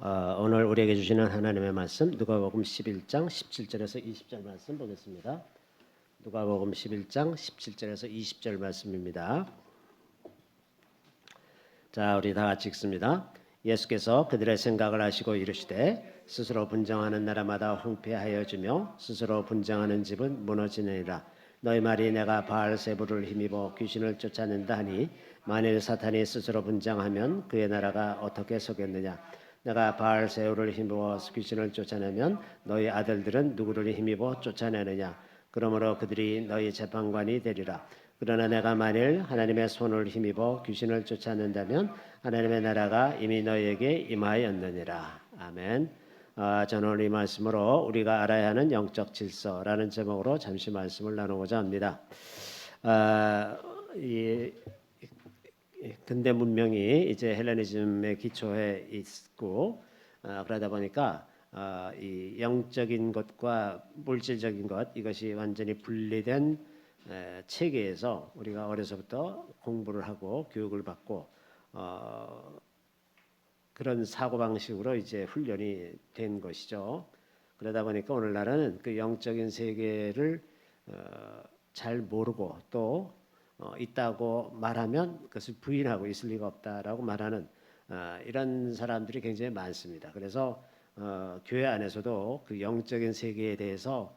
오늘 우리에게 주시는 하나님의 말씀 누가복음 11장 17절에서 20절 말씀 보겠습니다. 누가복음 11장 17절에서 20절 말씀입니다. 자, 우리 다 같이 읽습니다. 예수께서 그들의 생각을 아시고 이르시되 스스로 분쟁하는 나라마다 황폐하여 지며 스스로 분쟁하는 집은 무너지느니라. 너희 말이 내가 바알세불을 힘입어 귀신을 쫓아낸다 하니 만일 사탄이 스스로 분쟁하면 그의 나라가 어떻게 서겠느냐. 내가 바알세불을 힘입어 귀신을 쫓아내면 너희 아들들은 누구를 힘입어 쫓아내느냐. 그러므로 그들이 너희 재판관이 되리라. 그러나 내가 만일 하나님의 손을 힘입어 귀신을 쫓아낸다면 하나님의 나라가 이미 너희에게 임하였느니라. 아멘. 저는 오늘 이 말씀으로 우리가 알아야 하는 영적 질서라는 제목으로 잠시 말씀을 나누고자 합니다. 이 근대 문명이 이제 헬레니즘의 기초에 있고 그러다 보니까 이 영적인 것과 물질적인 것 이것이 완전히 분리된 체계에서 우리가 어려서부터 공부를 하고 교육을 받고 그런 사고 방식으로 이제 훈련이 된 것이죠. 그러다 보니까 오늘날은 그 영적인 세계를 잘 모르고 또 있다고 말하면 그것을 부인하고 있을 리가 없다라고 말하는 이런 사람들이 굉장히 많습니다. 그래서 교회 안에서도 그 영적인 세계에 대해서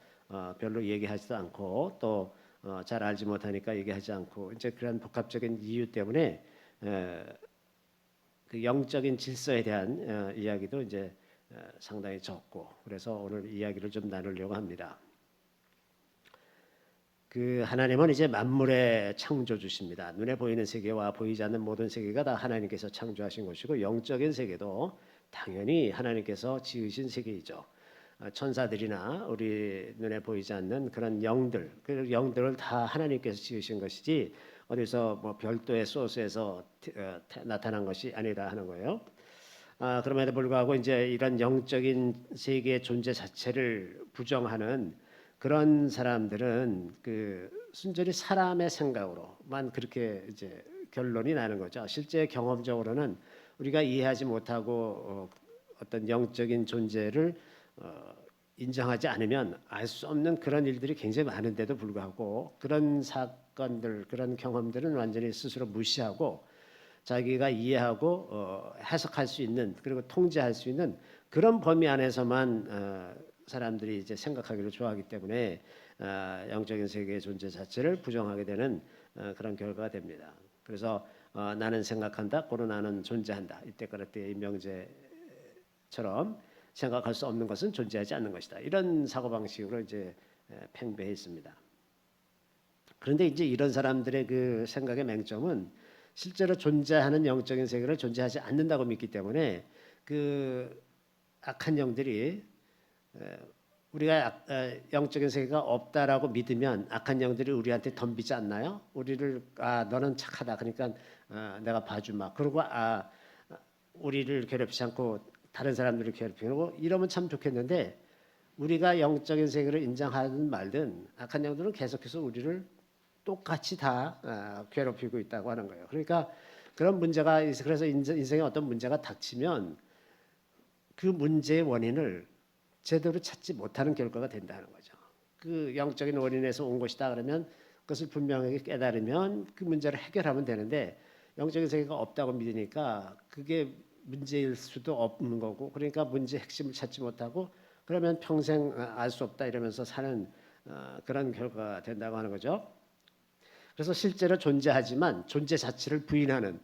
별로 얘기하지도 않고 또 잘 알지 못하니까 얘기하지 않고 이제 그런 복합적인 이유 때문에 그 영적인 질서에 대한 이야기도 이제 상당히 적고 그래서 오늘 이야기를 좀 나누려고 합니다. 그 하나님은 이제 만물의 창조주십니다. 눈에 보이는 세계와 보이지 않는 모든 세계가 다 하나님께서 창조하신 것이고 영적인 세계도 당연히 하나님께서 지으신 세계이죠. 천사들이나 우리 눈에 보이지 않는 그런 영들, 그 영들을 다 하나님께서 지으신 것이지 어디서 뭐 별도의 소스에서 나타난 것이 아니라 하는 거예요. 그럼에도 불구하고 이제 이런 영적인 세계의 존재 자체를 부정하는 그런 사람들은 그 순전히 사람의 생각으로만 그렇게 이제 결론이 나는 거죠. 실제 경험적으로는 우리가 이해하지 못하고 어떤 영적인 존재를 인정하지 않으면 알 수 없는 그런 일들이 굉장히 많은데도 불구하고 그런 사건들, 그런 경험들은 완전히 스스로 무시하고 자기가 이해하고 해석할 수 있는 그리고 통제할 수 있는 그런 범위 안에서만 사람들이 이제 생각하기를 좋아하기 때문에 영적인 세계의 존재 자체를 부정하게 되는 그런 결과가 됩니다. 그래서 나는 생각한다, 고로 나는 존재한다. 이때까지의 명제처럼 생각할 수 없는 것은 존재하지 않는 것이다. 이런 사고 방식으로 이제 팽배해 있습니다. 그런데 이제 이런 사람들의 그 생각의 맹점은 실제로 존재하는 영적인 세계를 존재하지 않는다고 믿기 때문에 그 악한 영들이 우리가 영적인 세계가 없다라고 믿으면 악한 영들이 우리한테 덤비지 않나요? 우리를 너는 착하다. 그러니까 내가 봐주마. 그리고 우리를 괴롭히지 않고 다른 사람들을 괴롭히고 이러면 참 좋겠는데 우리가 영적인 세계를 인정하든 말든 악한 영들은 계속해서 우리를 똑같이 다 괴롭히고 있다고 하는 거예요. 그러니까 그런 문제가 그래서 인생에 어떤 문제가 닥치면 그 문제의 원인을 제대로 찾지 못하는 결과가 된다는 거죠. 그 영적인 원인에서 온 것이다 그러면 그것을 분명하게 깨달으면 그 문제를 해결하면 되는데 영적인 세계가 없다고 믿으니까 그게 문제일 수도 없는 거고 그러니까 문제의 핵심을 찾지 못하고 그러면 평생 알 수 없다 이러면서 사는 그런 결과가 된다고 하는 거죠. 그래서 실제로 존재하지만 존재 자체를 부인하는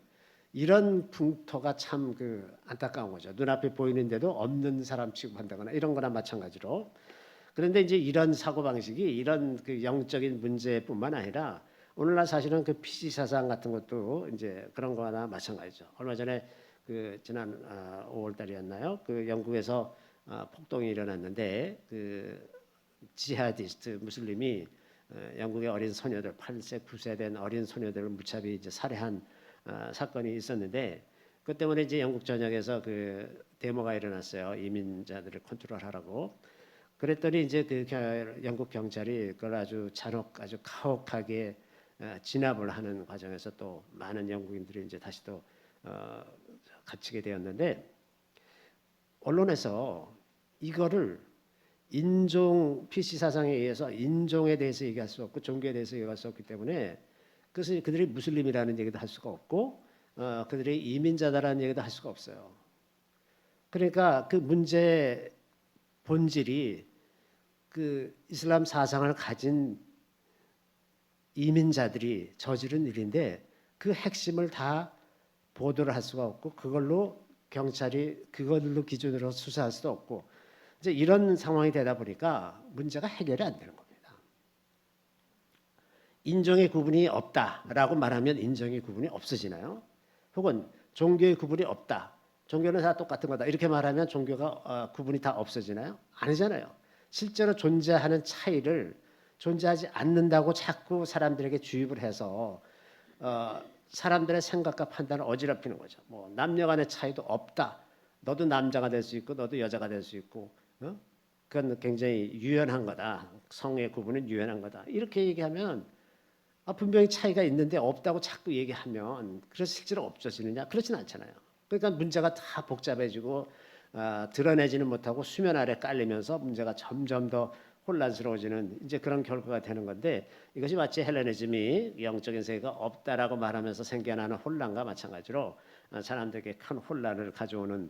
이런 풍토가 참 그 안타까운 거죠. 눈앞에 보이는데도 없는 사람 취급한다거나 이런 거나 마찬가지로. 그런데 이제 이런 사고 방식이 이런 그 영적인 문제뿐만 아니라 오늘날 사실은 그 PC 사상 같은 것도 이제 그런 거나 마찬가지죠. 얼마 전에 그 지난 5월 달이었나요? 그 영국에서 폭동이 일어났는데 그 지하디스트 무슬림이 영국의 어린 소녀들 8세 9세 된 어린 소녀들을 무차별히 이제 살해한 사건이 있었는데 그 때문에 이제 영국 전역에서 그 데모가 일어났어요. 이민자들을 컨트롤하라고. 그랬더니 이제 그 영국 경찰이 그걸 아주 아주 가혹하게 진압을 하는 과정에서 또 많은 영국인들이 이제 다시 또 갇히게 되었는데 언론에서 이거를 인종 PC 사상에 의해서 인종에 대해서 얘기할 수 없고 종교에 대해서 얘기할 수 없기 때문에 그래서 그들이 무슬림이라는 얘기도 할 수가 없고 그들이 이민자다라는 얘기도 할 수가 없어요. 그러니까 그 문제 본질이 그 이슬람 사상을 가진 이민자들이 저지른 일인데 그 핵심을 다 보도를 할 수가 없고 그걸로 경찰이 그걸로 기준으로 수사할 수도 없고 이제 이런 상황이 되다 보니까 문제가 해결이 안 되는 겁니다. 인종의 구분이 없다라고 말하면 인종의 구분이 없어지나요? 혹은 종교의 구분이 없다. 종교는 다 똑같은 거다. 이렇게 말하면 종교가 구분이 다 없어지나요? 아니잖아요. 실제로 존재하는 차이를 존재하지 않는다고 자꾸 사람들에게 주입을 해서 사람들의 생각과 판단을 어지럽히는 거죠. 뭐 남녀간의 차이도 없다. 너도 남자가 될 수 있고 너도 여자가 될 수 있고 그건 굉장히 유연한 거다. 성의 구분은 유연한 거다. 이렇게 얘기하면 분명히 차이가 있는데 없다고 자꾸 얘기하면 그래서 실제로 없어지느냐? 그렇지는 않잖아요. 그러니까 문제가 다 복잡해지고 드러내지는 못하고 수면 아래 깔리면서 문제가 점점 더 혼란스러워지는 이제 그런 결과가 되는 건데 이것이 마치 헬레니즘이 영적인 세계가 없다라고 말하면서 생겨나는 혼란과 마찬가지로 사람들에게 큰 혼란을 가져오는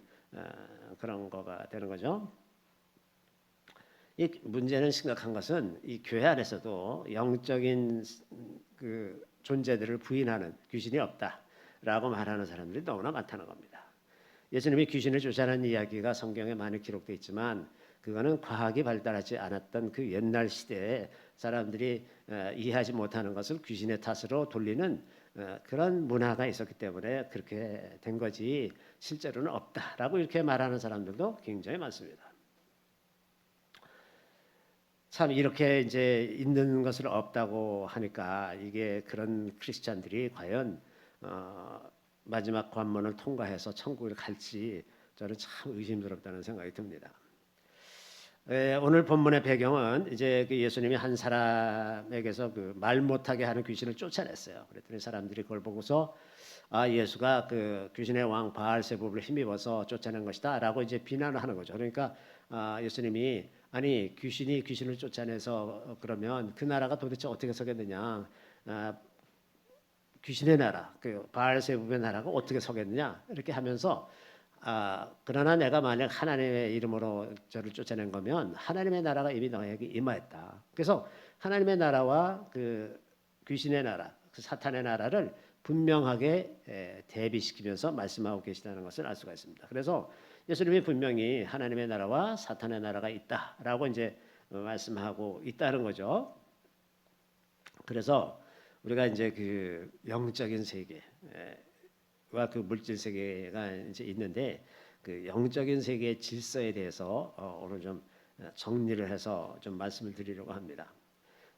그런 거가 되는 거죠. 이 문제는 심각한 것은 이 교회 안에서도 영적인 그 존재들을 부인하는 귀신이 없다라고 말하는 사람들이 너무나 많다는 겁니다. 예수님이 귀신을 쫓아내는 이야기가 성경에 많이 기록되어 있지만 그거는 과학이 발달하지 않았던 그 옛날 시대에 사람들이 이해하지 못하는 것을 귀신의 탓으로 돌리는 그런 문화가 있었기 때문에 그렇게 된 거지 실제로는 없다라고 이렇게 말하는 사람들도 굉장히 많습니다. 참 이렇게 이제 있는 것을 없다고 하니까 이게 그런 크리스찬들이 과연 마지막 관문을 통과해서 천국을 갈지 저는 참 의심스럽다는 생각이 듭니다. 오늘 본문의 배경은 이제 그 예수님이 한 사람에게서 그 말 못하게 하는 귀신을 쫓아냈어요. 그랬더니 사람들이 그걸 보고서 예수가 그 귀신의 왕 바알세불을 힘입어서 쫓아낸 것이다라고 이제 비난을 하는 거죠. 그러니까 예수님이 아니 귀신이 귀신을 쫓아내서 그러면 그 나라가 도대체 어떻게 서겠느냐? 귀신의 나라, 그 바알세불의 나라가 어떻게 서겠느냐? 이렇게 하면서 그러나 내가 만약 하나님의 이름으로 저를 쫓아낸 거면 하나님의 나라가 이미 너에게 임하였다. 그래서 하나님의 나라와 그 귀신의 나라, 그 사탄의 나라를 분명하게 대비시키면서 말씀하고 계시다는 것을 알 수가 있습니다. 그래서 예수님이 분명히 하나님의 나라와 사탄의 나라가 있다라고 이제 말씀하고 있다는 거죠. 그래서 우리가 이제 그 영적인 세계 와 그 물질 세계가 이제 있는데 그 영적인 세계의 질서에 대해서 오늘 좀 정리를 해서 좀 말씀을 드리려고 합니다.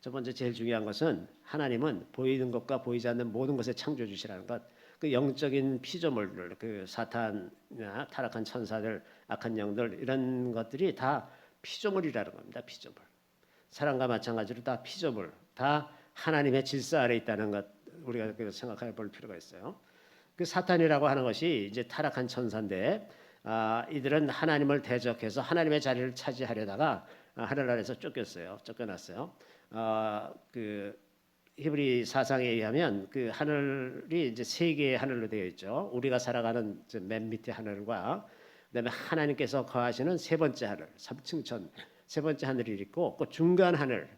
첫 번째 제일 중요한 것은 하나님은 보이는 것과 보이지 않는 모든 것의 창조주시라는 것. 그 영적인 피조물들, 그 사탄이나 타락한 천사들, 악한 영들 이런 것들이 다 피조물이라는 겁니다. 피조물. 사람과 마찬가지로 다 피조물, 다 하나님의 질서 아래 있다는 것 우리가 생각해 볼 필요가 있어요. 그 사탄이라고 하는 것이 이제 타락한 천사인데 이들은 하나님을 대적해서 하나님의 자리를 차지하려다가 하늘나라에서 쫓겨났어요. 그 히브리 사상에 의하면 그 하늘이 이제 세 개의 하늘로 되어 있죠. 우리가 살아가는 맨 밑에 하늘과 그다음에 하나님께서 거하시는 세 번째 하늘, 삼층천 세 번째 하늘이 있고 그 중간 하늘,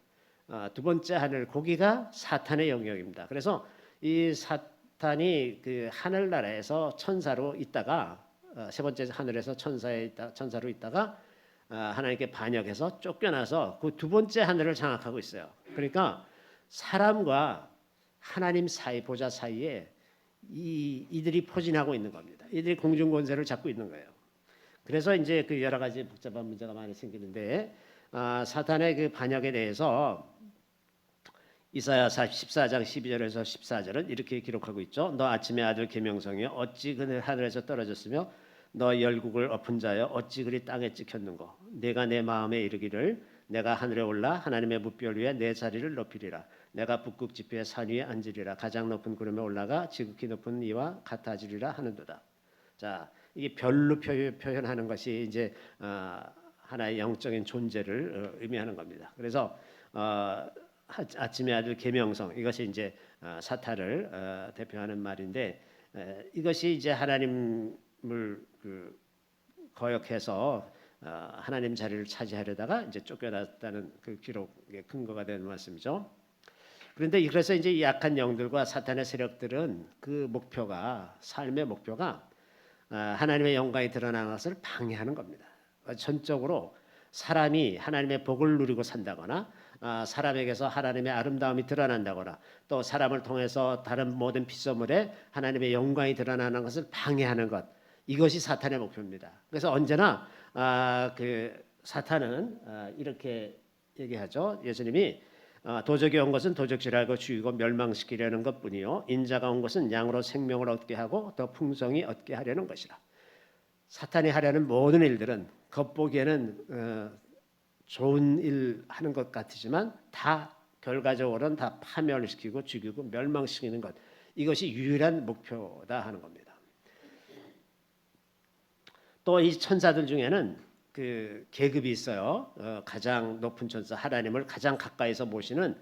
두 번째 하늘 거기가 사탄의 영역입니다. 그래서 이 사탄이 그 하늘나라에서 천사로 있다가 세 번째 하늘에서 천사로 있다가 하나님께 반역해서 쫓겨나서 그 두 번째 하늘을 장악하고 있어요. 그러니까 사람과 하나님 사이 보좌 사이에 이들이 포진하고 있는 겁니다. 이들이 공중 권세를 잡고 있는 거예요. 그래서 이제 그 여러 가지 복잡한 문제가 많이 생기는데 사탄의 그 반역에 대해서 이사야 14장 12절에서 14절은 이렇게 기록하고 있죠. 너 아침의 아들 계명성이여 어찌 그늘 하늘에서 떨어졌으며 너 열국을 엎은 자여 어찌 그리 땅에 찍혔는고 내가 내 마음에 이르기를 내가 하늘에 올라 하나님의 무별 위에 내 자리를 높이리라 내가 북극 지폐의 산 위에 앉으리라 가장 높은 구름에 올라가 지극히 높은 이와 같아지리라 하는도다. 자, 이게 별로 표현하는 것이 이제 하나의 영적인 존재를 의미하는 겁니다. 그래서 아침의 아들 계명성 이것이 이제 사탄을 대표하는 말인데 이것이 이제 하나님을 거역해서 하나님 자리를 차지하려다가 이제 쫓겨났다는 그 기록의 근거가 되는 말씀이죠. 그런데 그래서 이제 이 약한 영들과 사탄의 세력들은 그 목표가 삶의 목표가 하나님의 영광이 드러나는 것을 방해하는 겁니다. 전적으로 사람이 하나님의 복을 누리고 산다거나 사람에게서 하나님의 아름다움이 드러난다거나 또 사람을 통해서 다른 모든 피조물에 하나님의 영광이 드러나는 것을 방해하는 것 이것이 사탄의 목표입니다. 그래서 언제나 그 사탄은 이렇게 얘기하죠. 예수님이 도적이 온 것은 도적질하고 죽이고 멸망시키려는 것뿐이요 인자가 온 것은 양으로 생명을 얻게 하고 더 풍성히 얻게 하려는 것이라. 사탄이 하려는 모든 일들은 겉보기에는 좋은 일 하는 것 같지만 다 결과적으로는 다 파멸을 시키고 죽이고 멸망시키는 것 이것이 유일한 목표다 하는 겁니다. 또 이 천사들 중에는 그 계급이 있어요. 가장 높은 천사 하나님을 가장 가까이서 모시는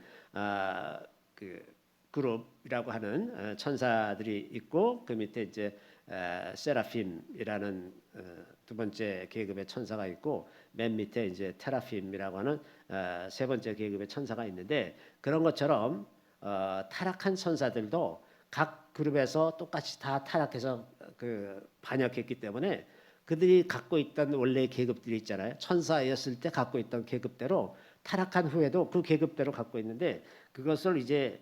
그 그룹이라고 하는 천사들이 있고 그 밑에 이제 세라핌이라는 두 번째 계급의 천사가 있고 맨 밑에 이제 테라핌이라고 하는 세 번째 계급의 천사가 있는데 그런 것처럼 타락한 천사들도 각 그룹에서 똑같이 다 타락해서 그 반역했기 때문에 그들이 갖고 있던 원래 계급들이 있잖아요. 천사였을 때 갖고 있던 계급대로 타락한 후에도 그 계급대로 갖고 있는데 그것을 이제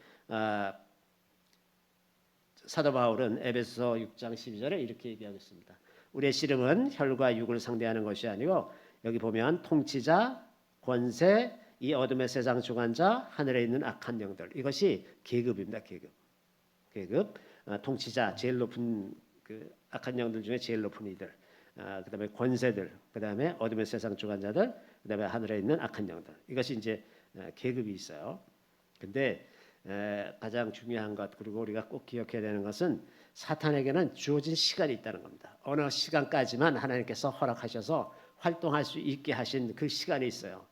사도 바울은 에베소 6장 12절에 이렇게 얘기하고 있습니다. 우리의 씨름은 혈과 육을 상대하는 것이 아니고 여기 보면 통치자, 권세, 이 어둠의 세상 주관자, 하늘에 있는 악한 영들 이것이 계급입니다. 계급. 통치자 제일 높은 그 악한 영들 중에 제일 높은 이들. 그다음에 권세들, 그다음에 어둠의 세상 주관자들, 그다음에 하늘에 있는 악한 영들. 이것이 이제 계급이 있어요. 근데 가장 중요한 것 그리고 우리가 꼭 기억해야 되는 것은 사탄에게는 주어진 시간이 있다는 겁니다. 어느 시간까지만 하나님께서 허락하셔서 활동할 수 있게 하신 그 시간이 있어요.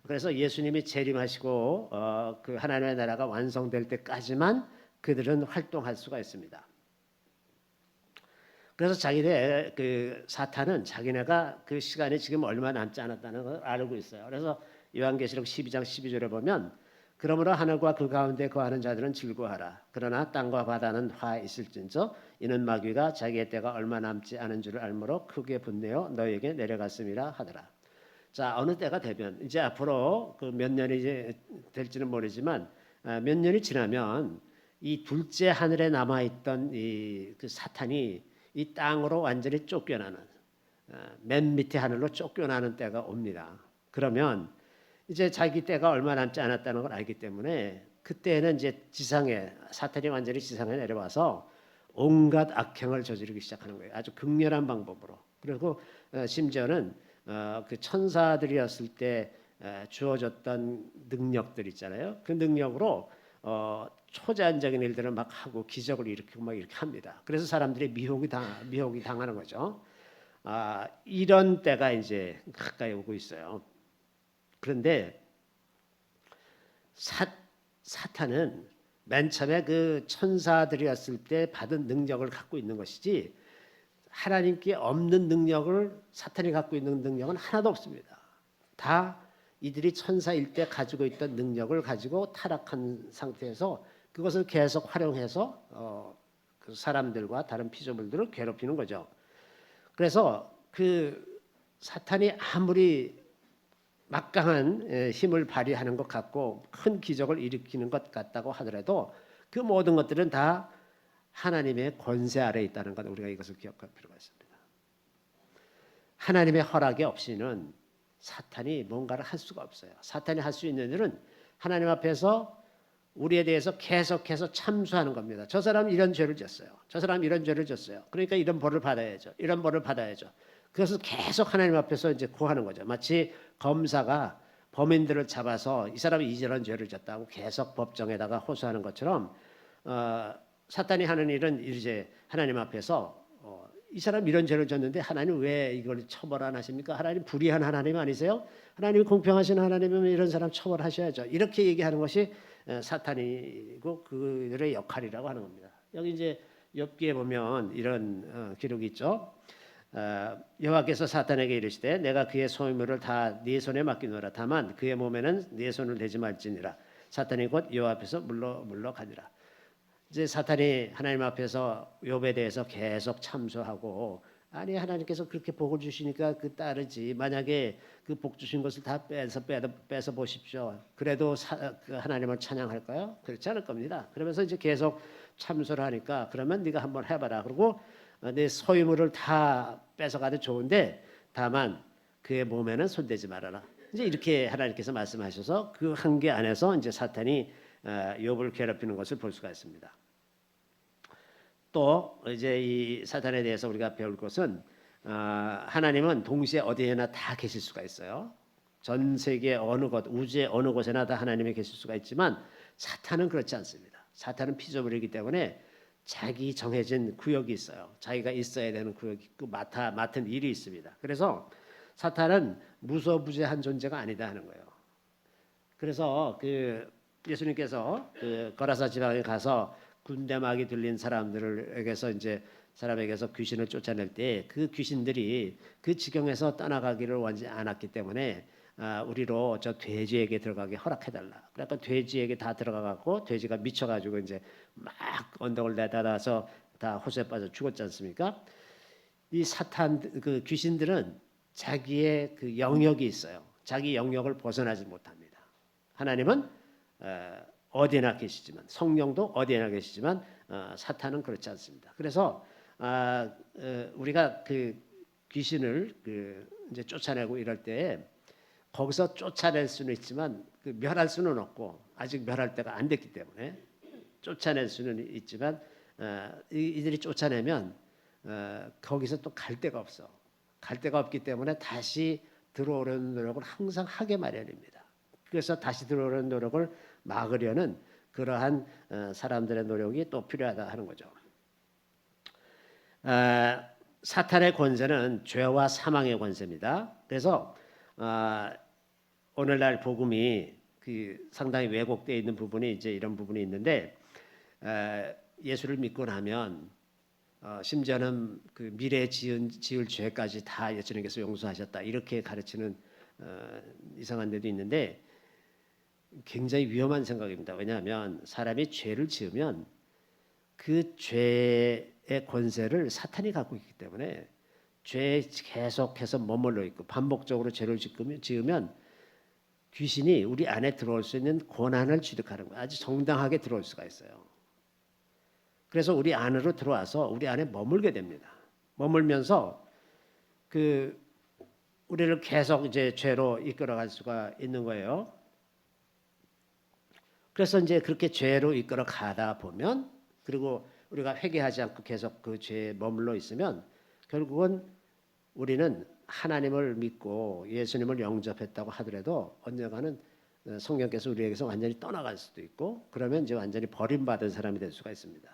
그래서 예수님이 재림하시고 그 하나님의 나라가 완성될 때까지만 그들은 활동할 수가 있습니다. 그래서 자기네 그 사탄은 자기네가 그 시간이 지금 얼마 남지 않았다는 걸 알고 있어요. 그래서 요한계시록 12장 12절에 보면 그러므로 하늘과 그 가운데 거하는 자들은 즐거워하라. 그러나 땅과 바다는 화 있을진저 이는 마귀가 자기의 때가 얼마 남지 않은 줄을 알므로 크게 분내어 너희에게 내려갔음이라 하더라. 자 어느 때가 되면 이제 앞으로 그 몇 년이 이제 될지는 모르지만 몇 년이 지나면 이 둘째 하늘에 남아 있던 이 그 사탄이 이 땅으로 완전히 쫓겨나는 맨 밑에 하늘로 쫓겨나는 때가 옵니다. 그러면 이제 자기 때가 얼마 남지 않았다는 걸 알기 때문에 그때는 이제 지상에 사탄이 완전히 지상에 내려와서 온갖 악행을 저지르기 시작하는 거예요. 아주 극렬한 방법으로. 그리고 심지어는 그 천사들이었을 때 주어졌던 능력들 있잖아요. 그 능력으로 초자연적인 일들을 막 하고 기적을 일으키고 막 이렇게 합니다. 그래서 사람들이 미혹이 당하는 거죠. 이런 때가 이제 가까이 오고 있어요. 그런데 사탄은 맨 처음에 그 천사들이었을 때 받은 능력을 갖고 있는 것이지 하나님께 없는 능력을 사탄이 갖고 있는 능력은 하나도 없습니다. 다 이들이 천사일 때 가지고 있던 능력을 가지고 타락한 상태에서 그것을 계속 활용해서 그 사람들과 다른 피조물들을 괴롭히는 거죠. 그래서 그 사탄이 아무리 막강한 힘을 발휘하는 것 같고 큰 기적을 일으키는 것 같다고 하더라도 그 모든 것들은 다 하나님의 권세 아래에 있다는 것 우리가 이것을 기억할 필요가 있습니다. 하나님의 허락이 없이는 사탄이 뭔가를 할 수가 없어요. 사탄이 할 수 있는 일은 하나님 앞에서 우리에 대해서 계속해서 참수하는 겁니다. 저 사람 이런 죄를 졌어요. 저 사람 이런 죄를 졌어요. 그러니까 이런 벌을 받아야죠. 이런 벌을 받아야죠. 그것을 계속 하나님 앞에서 이제 구하는 거죠. 마치 검사가 범인들을 잡아서 이 사람이 이런 죄를 졌다고 계속 법정에다가 호소하는 것처럼 사탄이 하는 일은 이제 하나님 앞에서 이 사람 이런 죄를 졌는데 하나님 왜 이걸 처벌 안 하십니까? 하나님 불의한 하나님 아니세요? 하나님이 공평하신 하나님이면 이런 사람 처벌하셔야죠. 이렇게 얘기하는 것이 사탄이고 그들의 역할이라고 하는 겁니다. 여기 이제 욥기에 보면 이런 기록이 있죠. 여호와께서 사탄에게 이르시되 내가 그의 소유물을 다 네 손에 맡기노라. 다만 그의 몸에는 네 손을 대지 말지니라. 사탄이 곧 여호와 앞에서 물러가니라. 이제 사탄이 하나님 앞에서 욥에 대해서 계속 참소하고 아니 하나님께서 그렇게 복을 주시니까 그 따르지 만약에 그 복 주신 것을 다 빼서 보십시오. 그래도 그 하나님을 찬양할까요? 그렇지 않을 겁니다. 그러면서 이제 계속 참소를 하니까 그러면 네가 한번 해봐라. 그리고 내 소유물을 다 뺏어가도 좋은데 다만 그의 몸에는 손대지 말아라. 이제 이렇게 하나님께서 말씀하셔서 그 한계 안에서 이제 사탄이 욥을 괴롭히는 것을 볼 수가 있습니다. 또 이제 이 사탄에 대해서 우리가 배울 것은 하나님은 동시에 어디에나 다 계실 수가 있어요. 전 세계 어느 곳, 우주의 어느 곳에나 다 하나님이 계실 수가 있지만 사탄은 그렇지 않습니다. 사탄은 피조물이기 때문에 자기 정해진 구역이 있어요. 자기가 있어야 되는 구역이 있고 맡은 일이 있습니다. 그래서 사탄은 무소부재한 존재가 아니다 하는 거예요. 그래서 그 예수님께서 그 거라사 지방에 가서 군대막이 들린 사람들에게서 이제 사람에게서 귀신을 쫓아낼 때 그 귀신들이 그 지경에서 떠나가기를 원치 않았기 때문에 우리로 저 돼지에게 들어가게 허락해달라. 그러니까 돼지에게 다 들어가갖고 돼지가 미쳐가지고 이제 막 언덕을 내다놔서 다 호수에 빠져 죽었지 않습니까? 이 사탄 그 귀신들은 자기의 그 영역이 있어요. 자기 영역을 벗어나지 못합니다. 하나님은 어디나 계시지만 성령도 어디나 계시지만 사탄은 그렇지 않습니다. 그래서 우리가 그 귀신을 이제 쫓아내고 이럴 때 거기서 쫓아낼 수는 있지만 멸할 수는 없고 아직 멸할 때가 안 됐기 때문에 쫓아낼 수는 있지만 이들이 쫓아내면 거기서 또 갈 데가 없어. 갈 데가 없기 때문에 다시 들어오려는 노력을 항상 하게 마련입니다. 그래서 다시 들어오는 노력을 막으려는 그러한 사람들의 노력이 또 필요하다 하는 거죠. 사탄의 권세는 죄와 사망의 권세입니다. 그래서 오늘날 복음이 상당히 왜곡되어 있는 부분이 이제 이런 부분이 있는데 예수를 믿고 나면 심지어는 그 미래에 지을 죄까지 다 예수님께서 용서하셨다 이렇게 가르치는 이상한 데도 있는데 굉장히 위험한 생각입니다. 왜냐하면 사람이 죄를 지으면 그 죄의 권세를 사탄이 갖고 있기 때문에 죄에 계속해서 머물러 있고 반복적으로 죄를 지으면 귀신이 우리 안에 들어올 수 있는 권한을 취득하는 거예요. 아주 정당하게 들어올 수가 있어요. 그래서 우리 안으로 들어와서 우리 안에 머물게 됩니다. 머물면서 우리를 계속 이제 죄로 이끌어갈 수가 있는 거예요. 그래서 이제 그렇게 죄로 이끌어 가다 보면 그리고 우리가 회개하지 않고 계속 그 죄에 머물러 있으면 결국은 우리는 하나님을 믿고 예수님을 영접했다고 하더라도 언젠가는 성령께서 우리에게서 완전히 떠나갈 수도 있고 그러면 이제 완전히 버림받은 사람이 될 수가 있습니다.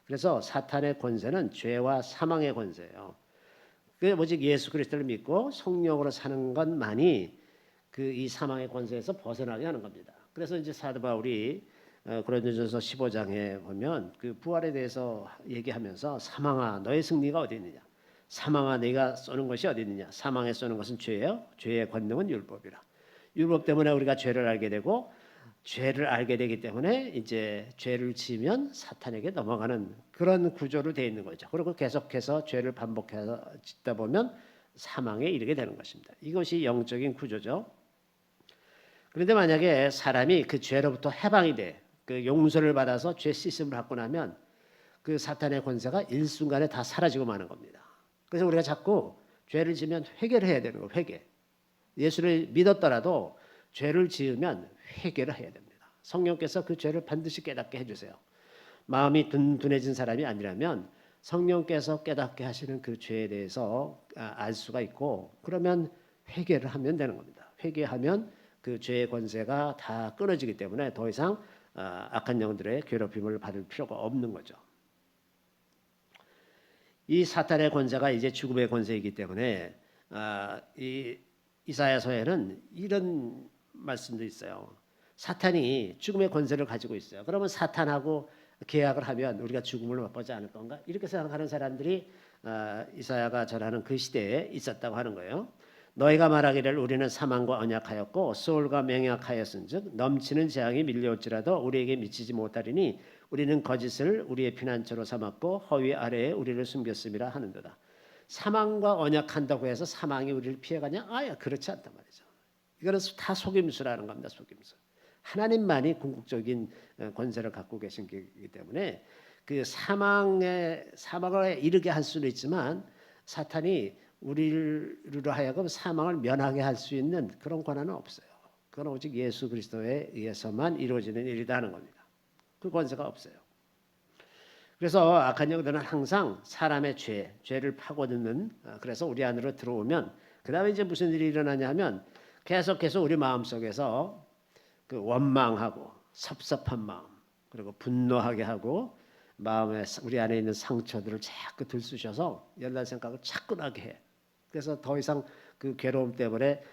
그래서 사탄의 권세는 죄와 사망의 권세예요. 그 오직 예수 그리스도를 믿고 성령으로 사는 것만이 이 사망의 권세에서 벗어나게 하는 겁니다. 그래서 이제 사도 바울이 고린도전서 15장에 보면 그 부활에 대해서 얘기하면서 사망아 너의 승리가 어디 있느냐? 사망아 네가 쏘는 것이 어디 있느냐? 사망에 쏘는 것은 죄예요. 죄의 권능은 율법이라. 율법 때문에 우리가 죄를 알게 되고 죄를 알게 되기 때문에 이제 죄를 지으면 사탄에게 넘어가는 그런 구조로 되어 있는 거죠. 그리고 계속해서 죄를 반복해서 짓다 보면 사망에 이르게 되는 것입니다. 이것이 영적인 구조죠. 그런데 만약에 사람이 그 죄로부터 해방이 돼, 그 용서를 받아서 죄 씻음을 받고 나면 그 사탄의 권세가 일순간에 다 사라지고 마는 겁니다. 그래서 우리가 자꾸 죄를 지으면 회개를 해야 되는 거예요. 회개. 예수를 믿었더라도 죄를 지으면 회개를 해야 됩니다. 성령께서 그 죄를 반드시 깨닫게 해주세요. 마음이 둔해진 사람이 아니라면 성령께서 깨닫게 하시는 그 죄에 대해서 알 수가 있고 그러면 회개를 하면 되는 겁니다. 회개하면 그 죄의 권세가 다 끊어지기 때문에 더 이상 악한 영들의 괴롭힘을 받을 필요가 없는 거죠. 이 사탄의 권세가 이제 죽음의 권세이기 때문에 이 이사야서에는 이런 말씀도 있어요. 사탄이 죽음의 권세를 가지고 있어요. 그러면 사탄하고 계약을 하면 우리가 죽음을 맛보지 않을 건가? 이렇게 생각하는 사람들이 이사야가 전하는 그 시대에 있었다고 하는 거예요. 너희가 말하기를 우리는 사망과 언약하였고 소울과 맹약하였은즉 넘치는 재앙이 밀려올지라도 우리에게 미치지 못하리니 우리는 거짓을 우리의 피난처로 삼았고 허위 아래에 우리를 숨겼음이라 하는도다. 사망과 언약한다고 해서 사망이 우리를 피해가냐? 아예 그렇지 않단 말이죠. 이거는 다 속임수라는 겁니다. 속임수. 하나님만이 궁극적인 권세를 갖고 계신 거기 때문에 그 사망을 이르게 할 수는 있지만 사탄이 우리로 하여금 사망을 면하게 할 수 있는 그런 권한은 없어요. 그건 오직 예수 그리스도에 의해서만 이루어지는 일이다 하는 겁니다. 그 권세가 없어요. 그래서 악한 영들은 항상 사람의 죄를 파고드는 그래서 우리 안으로 들어오면 그 다음에 이제 무슨 일이 일어나냐 하면 계속해서 우리 마음속에서 그 원망하고 섭섭한 마음 그리고 분노하게 하고 마음에 우리 안에 있는 상처들을 자꾸 들쑤셔서 옛날 생각을 자꾸 나게 해. 그래서 더 이상 그 괴로움 때문에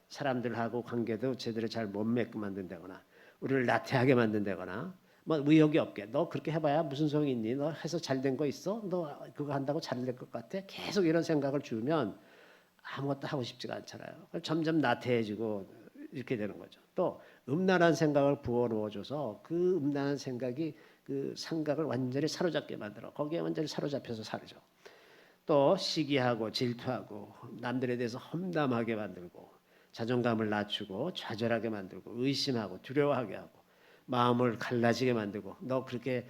사람들하고 관계도 제대로 잘 못 맺게 만든다거나 우리를 나태하게 만든다거나 뭐 의욕이 없게 너 그렇게 해봐야 무슨 소용이 있니? 너 해서 잘 된 거 있어? 너 그거 한다고 잘 될 것 같아? 계속 이런 생각을 주면 아무것도 하고 싶지가 않잖아요. 점점 나태해지고 이렇게 되는 거죠. 또 음란한 생각을 부어넣어줘서 그 음란한 생각이 그 생각을 완전히 사로잡게 만들어 거기에 완전히 사로잡혀서 살죠. 또 시기하고 질투하고 남들에 대해서 험담하게 만들고 자존감을 낮추고 좌절하게 만들고 의심하고 두려워하게 하고 마음을 갈라지게 만들고 너 그렇게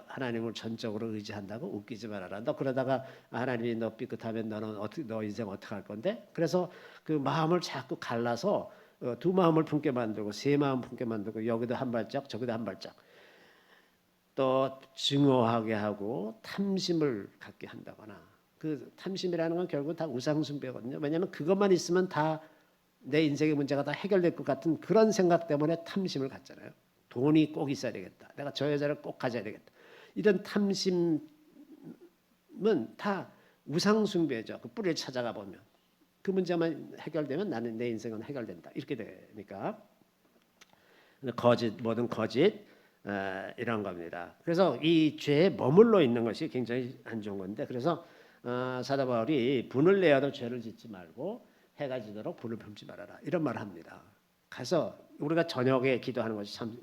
하나님을 전적으로 의지한다고 웃기지 말아라. 너 그러다가 하나님이 너 삐끗하면 너는 너 인생 어떻게 할 건데? 그래서 그 마음을 자꾸 갈라서 두 마음을 품게 만들고 세 마음 품게 만들고 여기도 한 발짝 저기도 한 발짝 또 증오하게 하고 탐심을 갖게 한다거나 그 탐심이라는 건 결국 다 우상숭배거든요. 왜냐하면 그것만 있으면 다 내 인생의 문제가 다 해결될 것 같은 그런 생각 때문에 탐심을 갖잖아요. 돈이 꼭 있어야 되겠다. 내가 저 여자를 꼭 가져야 되겠다. 이런 탐심은 다 우상숭배죠. 그 뿌리를 찾아가 보면 그 문제만 해결되면 나는 내 인생은 해결된다. 이렇게 되니까 거짓 모든 거짓 이런 겁니다. 그래서 이 죄에 머물러 있는 것이 굉장히 안 좋은 건데 그래서 사도 바울이 분을 내어도 죄를 짓지 말고 해가 지도록 불을 품지 말아라 이런 말을 합니다. 가서 우리가 저녁에 기도하는 것이 참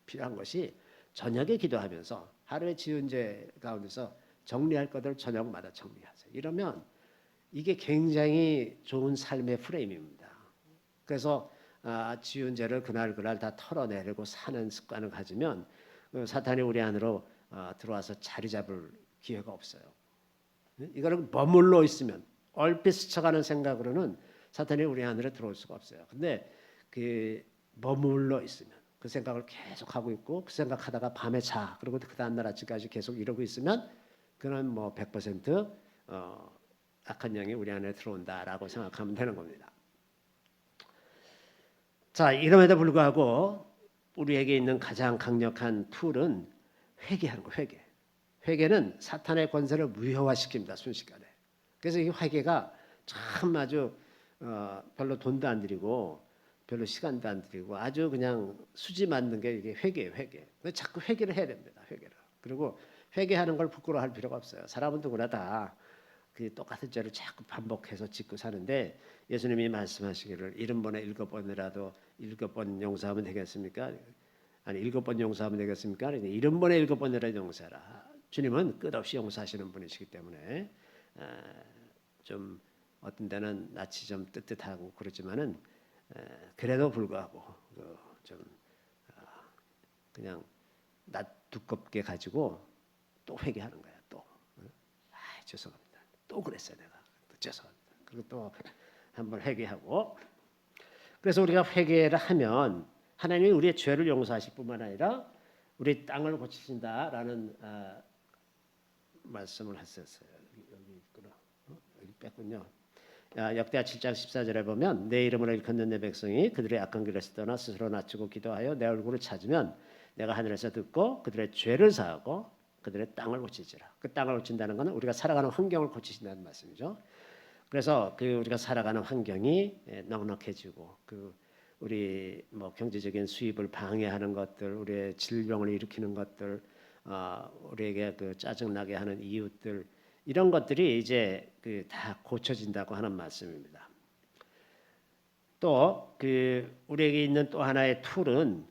필요한 것이 저녁에 기도하면서 하루의 지은 죄 가운데서 정리할 것들 저녁마다 정리하세요. 이러면 이게 굉장히 좋은 삶의 프레임입니다. 그래서 지은 죄를 그날 다 털어내려고 사는 습관을 가지면 사탄이 우리 안으로 들어와서 자리 잡을 기회가 없어요. 이거를 머물러 있으면 얼핏 스쳐가는 생각으로는 사탄이 우리 안으로 들어올 수가 없어요. 근데 그 머물러 있으면 그 생각을 계속 하고 있고 그 생각하다가 밤에 자 그리고 그 다음 날 아침까지 계속 이러고 있으면 그는 뭐 100% 악한 영이 우리 안에 들어온다라고 생각하면 되는 겁니다. 자, 이럼에도 불구하고 우리에게 있는 가장 강력한 툴은 회개하는 거. 회개는 사탄의 권세를 무효화시킵니다. 순식간에. 그래서 이 회개가 참 아주 별로 돈도 안 들이고 별로 시간도 안 들이고 아주 그냥 수지 맞는 게 이게 회개예요. 자꾸 회개를 해야 됩니다. 회개를. 그리고 회개하는 걸 부끄러워할 필요가 없어요. 사람은 누구나 다 그 똑같은 죄를 자꾸 반복해서 짓고 사는데 예수님이 말씀하시기를 70번에 7번이라도 7번 용서하면 되겠습니까? 아니 7번 용서하면 되겠습니까? 70번에 7번이라도 용서하라. 주님은 끝없이 용서하시는 분이시기 때문에 좀 어떤 데는 낯이 좀 뜨뜻하고 그렇지만은 그래도 불구하고 좀 그냥 낯 두껍게 가지고 또 회개하는 거야. 또 죄송합니다. 또 그랬어요 내가. 또 죄송합니다. 그리고 또 한번 회개하고 그래서 우리가 회개를 하면 하나님이 우리의 죄를 용서하실 뿐만 아니라 우리 땅을 고치신다라는 말씀을 하셨어요. 여기 있구나. 여기 뺐군요. 역대하 7장 14절에 보면 내 이름으로 일컫는 내 백성이 그들의 악한 길에서 떠나 스스로 낮추고 기도하여 내 얼굴을 찾으면 내가 하늘에서 듣고 그들의 죄를 사하고 그들의 땅을 고치시라. 그 땅을 고친다는 것은 우리가 살아가는 환경을 고치신다는 말씀이죠. 그래서 그 우리가 살아가는 환경이 넉넉해지고 그 우리 뭐 경제적인 수입을 방해하는 것들, 우리의 질병을 일으키는 것들, 우리에게 그 짜증나게 하는 이웃들 이런 것들이 이제 그 다 고쳐진다고 하는 말씀입니다. 또 그 우리에게 있는 또 하나의 툴은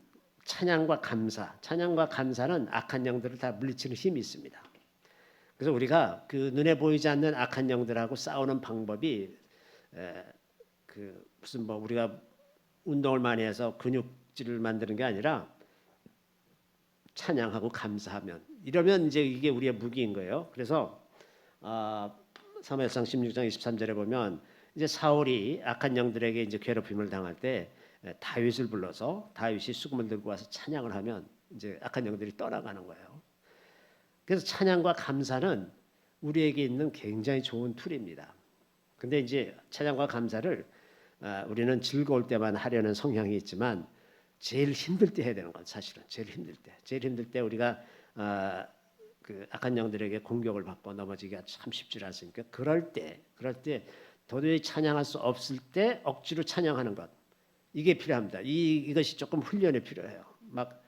찬양과 감사. 찬양과 감사는 악한 영들을 다 물리치는 힘이 있습니다. 그래서 우리가 그 눈에 보이지 않는 악한 영들하고 싸우는 방법이 그 무슨 뭐 우리가 운동을 많이 해서 근육질을 만드는 게 아니라 찬양하고 감사하면 이러면 이제 이게 우리의 무기인 거예요. 그래서 사무엘상 16장 23절에 보면 이제 사울이 악한 영들에게 이제 괴롭힘을 당할 때 다윗을 불러서 다윗이 수금을 들고 와서 찬양을 하면 이제 악한 영들이 떠나가는 거예요. 그래서 찬양과 감사는 우리에게 있는 굉장히 좋은 툴입니다. 근데 이제 찬양과 감사를 우리는 즐거울 때만 하려는 성향이 있지만 제일 힘들 때 해야 되는 건 사실은 제일 힘들 때 우리가 그 악한 영들에게 공격을 받고 넘어지기가 참 쉽지 않습니까? 그럴 때 도저히 찬양할 수 없을 때 억지로 찬양하는 것 이게 필요합니다. 이것이 조금 훈련이 필요해요. 막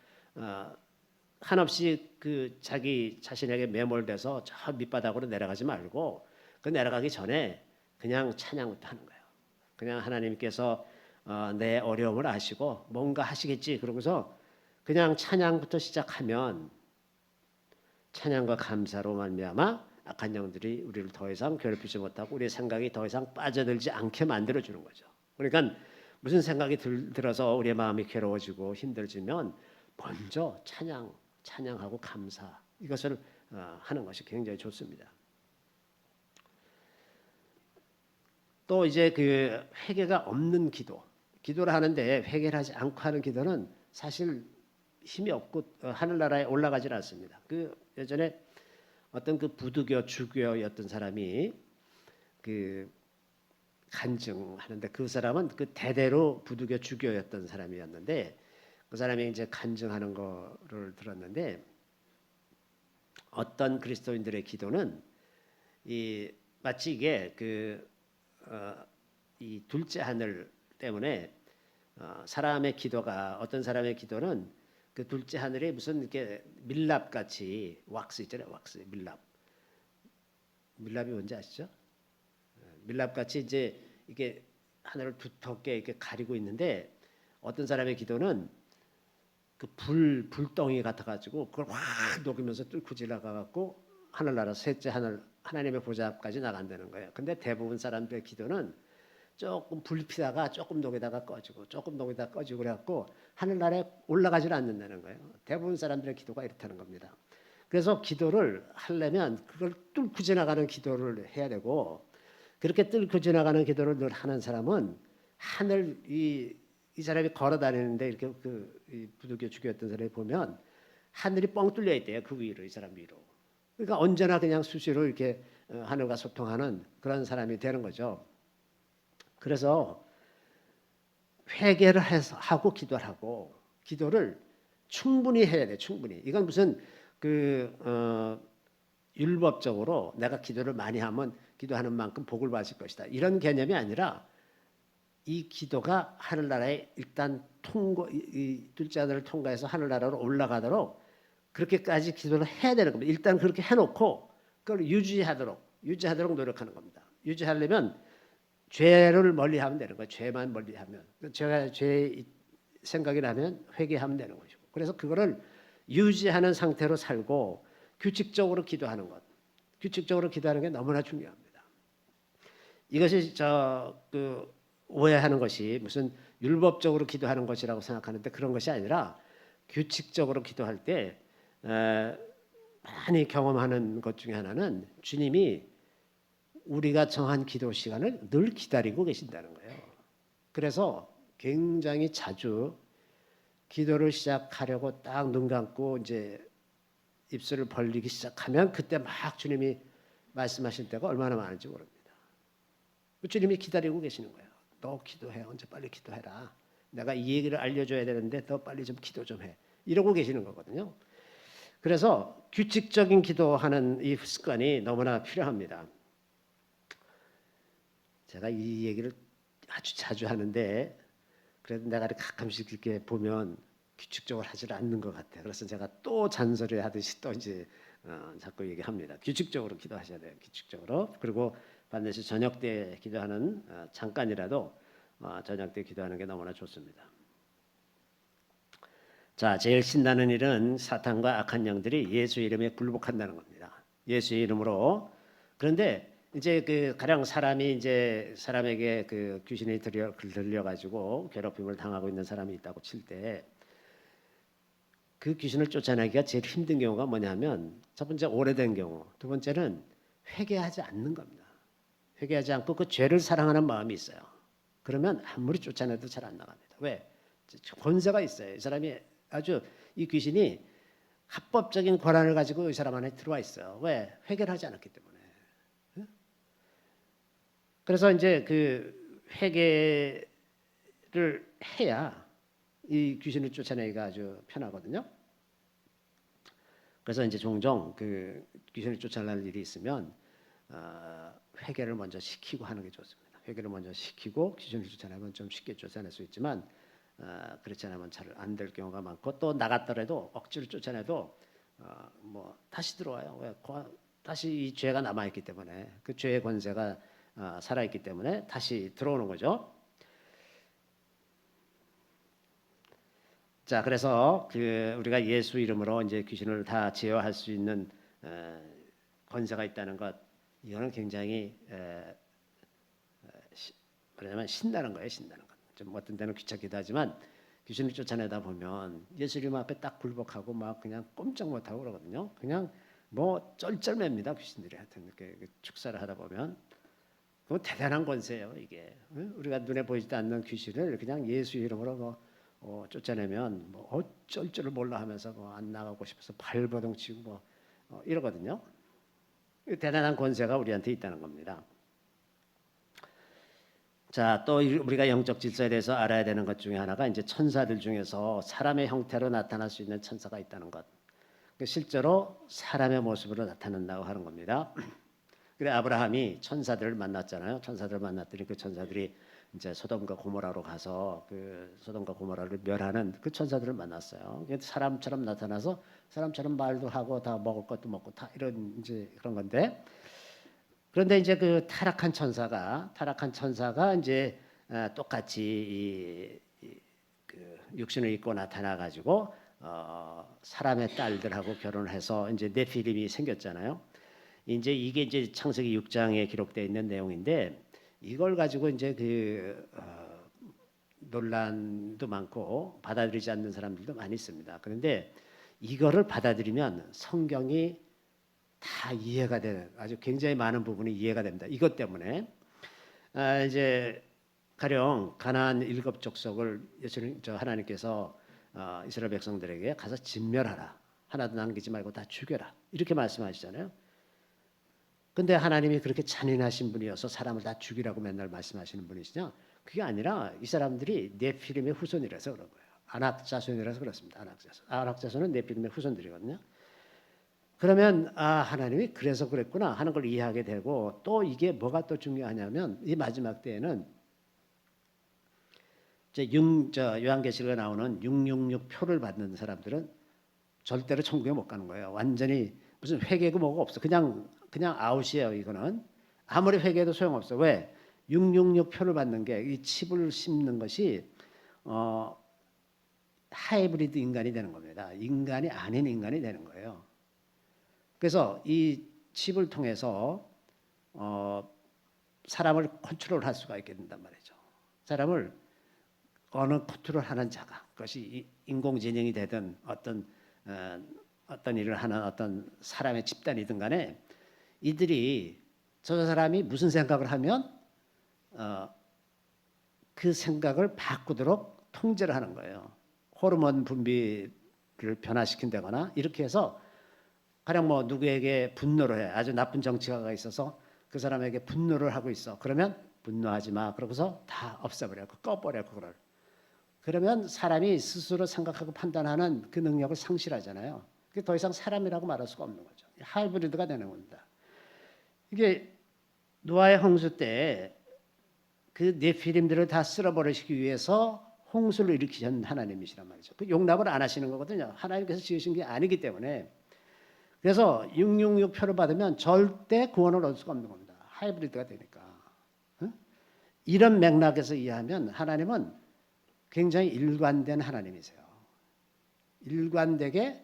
한없이 그 자기 자신에게 매몰돼서 저 밑바닥으로 내려가지 말고 그 내려가기 전에 그냥 찬양부터 하는 거예요. 그냥 하나님께서 내 어려움을 아시고 뭔가 하시겠지 그러고서 그냥 찬양부터 시작하면 찬양과 감사로 말미암아 악한 영들이 우리를 더 이상 괴롭히지 못하고 우리의 생각이 더 이상 빠져들지 않게 만들어주는 거죠. 그러니까 무슨 생각이 들어서 우리의 마음이 괴로워지고 힘들지면 먼저 찬양하고 감사 이것을 하는 것이 굉장히 좋습니다. 또 이제 그 회개가 없는 기도를 하는데 회개를 하지 않고 하는 기도는 사실 힘이 없고 하늘나라에 올라가질 않습니다. 그 예전에 어떤 그 부두교 주교였던 사람이 그 간증하는데 그 사람은 그 대대로 부두교 주교였던 사람이었는데 그 사람이 이제 간증하는 거를 들었는데 어떤 그리스도인들의 기도는 이 마치 이게 이 둘째 하늘 때문에 사람의 기도가 어떤 사람의 기도는 그 둘째 하늘에 무슨 이렇게 밀랍 같이 왁스 있잖아요. 왁스 밀랍이 뭔지 아시죠? 밀랍 같이 이제 이게 하늘을 두텁게 이렇게 가리고 있는데 어떤 사람의 기도는 그 불덩이 같아 가지고 그걸 확 녹이면서 뚫고 지나가 갖고 하늘나라 셋째 하늘 하나님의 보좌 앞까지 나간다는 거예요. 근데 대부분 사람들의 기도는 조금 불 피다가 조금 녹이다가 꺼지고 조금 녹이다가 꺼지고 그래갖고 하늘나라에 올라가질 않는다는 거예요. 대부분 사람들의 기도가 이렇다는 겁니다. 그래서 기도를 하려면 그걸 뚫고 지나가는 기도를 해야 되고 그렇게 뚫고 지나가는 기도를 늘 하는 사람은 하늘 이 사람이 걸어 다니는데 이렇게 이 부두교 주교였던 사람이 보면 하늘이 뻥 뚫려 있대요. 그 위로 이 사람 위로. 그러니까 언제나 그냥 수시로 이렇게 하늘과 소통하는 그런 사람이 되는 거죠. 그래서 회개를 하고 기도를 하고 기도를 충분히 해야 돼. 충분히. 이건 무슨 율법적으로 내가 기도를 많이 하면 기도하는 만큼 복을 받을 것이다. 이런 개념이 아니라 이 기도가 하늘나라에 일단 이 둘째 하늘을 통과해서 하늘나라로 올라가도록 그렇게까지 기도를 해야 되는 겁니다. 일단 그렇게 해놓고 그걸 유지하도록 노력하는 겁니다. 유지하려면 죄를 멀리하면 되는 거예요. 죄만 멀리하면 제가 죄 생각이 나면 회개하면 되는 것이고 그래서 그거를 유지하는 상태로 살고 규칙적으로 기도하는 것. 규칙적으로 기도하는 게 너무나 중요합니다. 이것이 오해하는 것이 무슨 율법적으로 기도하는 것이라고 생각하는데 그런 것이 아니라 규칙적으로 기도할 때 많이 경험하는 것 중에 하나는 주님이 우리가 정한 기도 시간을 늘 기다리고 계신다는 거예요. 그래서 굉장히 자주 기도를 시작하려고 딱 눈 감고 이제 입술을 벌리기 시작하면 그때 막 주님이 말씀하실 때가 얼마나 많은지 모릅니다. 주님이 기다리고 계시는 거예요. 너 기도해. 언제 빨리 기도해라. 내가 이 얘기를 알려줘야 되는데 더 빨리 좀 기도 좀 해. 이러고 계시는 거거든요. 그래서 규칙적인 기도하는 이 습관이 너무나 필요합니다. 제가 이 얘기를 아주 자주 하는데 그래도 내가 가끔씩 이렇게 보면 규칙적으로 하질 않는 것 같아요. 그래서 제가 또 잔소리 하듯이 또 이제 자꾸 얘기합니다. 규칙적으로 기도하셔야 돼요. 규칙적으로. 그리고 반드시 저녁 때 기도하는 잠깐이라도 저녁 때 기도하는 게 너무나 좋습니다. 자, 제일 신나는 일은 사탄과 악한 영들이 예수 이름에 굴복한다는 겁니다. 예수 이름으로. 그런데 이제 그 가령 사람이 이제 사람에게 그 귀신이 들려 가지고 괴롭힘을 당하고 있는 사람이 있다고 칠 때 그 귀신을 쫓아내기가 제일 힘든 경우가 뭐냐면 첫 번째 오래된 경우, 두 번째는 회개하지 않는 겁니다. 회개하지 않고 그 죄를 사랑하는 마음이 있어요. 그러면 아무리 쫓아내도 잘 안 나갑니다. 왜? 권세가 있어요. 이 사람이 아주 이 귀신이 합법적인 권한을 가지고 이 사람 안에 들어와 있어요. 왜? 회개를 하지 않았기 때문에. 그래서 이제 그 회개를 해야 이 귀신을 쫓아내기가 아주 편하거든요. 그래서 이제 종종 그 귀신을 쫓아낼 일이 있으면 회개를 먼저 시키고 하는 게 좋습니다. 회개를 먼저 시키고 귀신을 쫓아내면 좀 쉽게 쫓아낼 수 있지만 그렇지 않으면 잘 안 될 경우가 많고 또 나갔더라도 억지로 쫓아내도 뭐 다시 들어와요. 왜? 다시 이 죄가 남아 있기 때문에 그 죄의 권세가 살아 있기 때문에 다시 들어오는 거죠. 자, 그래서 그 우리가 예수 이름으로 이제 귀신을 다 제어할 수 있는 권세가 있다는 것, 이거는 굉장히 뭐냐면 신나는 거예요, 신나는 것. 좀 어떤 때는 귀찮기도 하지만 귀신을 쫓아내다 보면 예수 이름 앞에 딱 굴복하고 막 그냥 꼼짝 못하고 그러거든요. 그냥 뭐 쩔쩔맵니다, 귀신들이. 하여튼 이렇게 축사를 하다 보면 그 대단한 권세예요, 이게. 우리가 눈에 보이지도 않는 귀신을 그냥 예수 이름으로 쫓아내면 뭐 어쩔 줄을 몰라 하면서 뭐 안 나가고 싶어서 발버둥 치고 뭐 이러거든요. 대단한 권세가 우리한테 있다는 겁니다. 자, 또 우리가 영적 질서에 대해서 알아야 되는 것 중에 하나가 이제 천사들 중에서 사람의 형태로 나타날 수 있는 천사가 있다는 것. 실제로 사람의 모습으로 나타난다고 하는 겁니다. 그래 아브라함이 천사들을 만났잖아요. 천사들을 만났더니 그 천사들이 이제 소돔과 고모라로 가서 그 소돔과 고모라를 멸하는 그 천사들을 만났어요. 사람처럼 나타나서 사람처럼 말도 하고 다 먹을 것도 먹고 다 이런 이제 그런 건데 그런데 이제 그 타락한 천사가 이제 똑같이 그 육신을 입고 나타나 가지고 사람의 딸들하고 결혼해서 이제 네피림이 생겼잖아요. 이제 이게 이제 창세기 6장에 기록되어 있는 내용인데 이걸 가지고 이제 그 논란도 많고 받아들이지 않는 사람들도 많이 있습니다. 그런데 이거를 받아들이면 성경이 다 이해가 되는 아주 굉장히 많은 부분이 이해가 됩니다. 이것 때문에 이제 가령 가나안 7 족속을 예수님 하나님께서 이스라엘 백성들에게 가서 진멸하라. 하나도 남기지 말고 다 죽여라. 이렇게 말씀하시잖아요. 근데 하나님이 그렇게 잔인하신 분이어서 사람을 다 죽이라고 맨날 말씀하시는 분이시냐? 그게 아니라 이 사람들이 네피림의 후손이라서 그런 거예요. 아낙 자손이라서 그렇습니다. 아낙 자손은 네피림의 후손들이거든요. 그러면 하나님이 그래서 그랬구나 하는 걸 이해하게 되고 또 이게 뭐가 또 중요하냐면 이 마지막 때에는 이제 요한계시록에 나오는 666 표를 받는 사람들은 절대로 천국에 못 가는 거예요. 완전히 무슨 회개고 뭐가 없어. 그냥 아웃이에요. 이거는 아무리 회개해도 소용없어. 왜? 666 표를 받는 게 이 칩을 심는 것이 하이브리드 인간이 되는 겁니다. 인간이 아닌 인간이 되는 거예요. 그래서 이 칩을 통해서 사람을 컨트롤할 수가 있게 된단 말이죠. 사람을 어느 컨트롤하는 자가 그것이 인공지능이 되든 어떤 일을 하는 어떤 사람의 집단이든 간에 이들이 저 사람이 무슨 생각을 하면 그 생각을 바꾸도록 통제를 하는 거예요. 호르몬 분비를 변화시킨다거나 이렇게 해서 가령 뭐 누구에게 분노를 해 아주 나쁜 정치가가 있어서 그 사람에게 분노를 하고 있어. 그러면 분노하지 마. 그러고서 다 없애버려. 꺼버려 그걸. 그러면 사람이 스스로 생각하고 판단하는 그 능력을 상실하잖아요. 그게 더 이상 사람이라고 말할 수가 없는 거죠. 하이브리드가 되는 겁니다. 이게 노아의 홍수 때 그 네피림들을 다 쓸어버리시기 위해서 홍수를 일으키신 하나님이시란 말이죠. 그 용납을 안 하시는 거거든요. 하나님께서 지으신 게 아니기 때문에. 그래서 666표를 받으면 절대 구원을 얻을 수가 없는 겁니다. 하이브리드가 되니까. 이런 맥락에서 이해하면 하나님은 굉장히 일관된 하나님이세요. 일관되게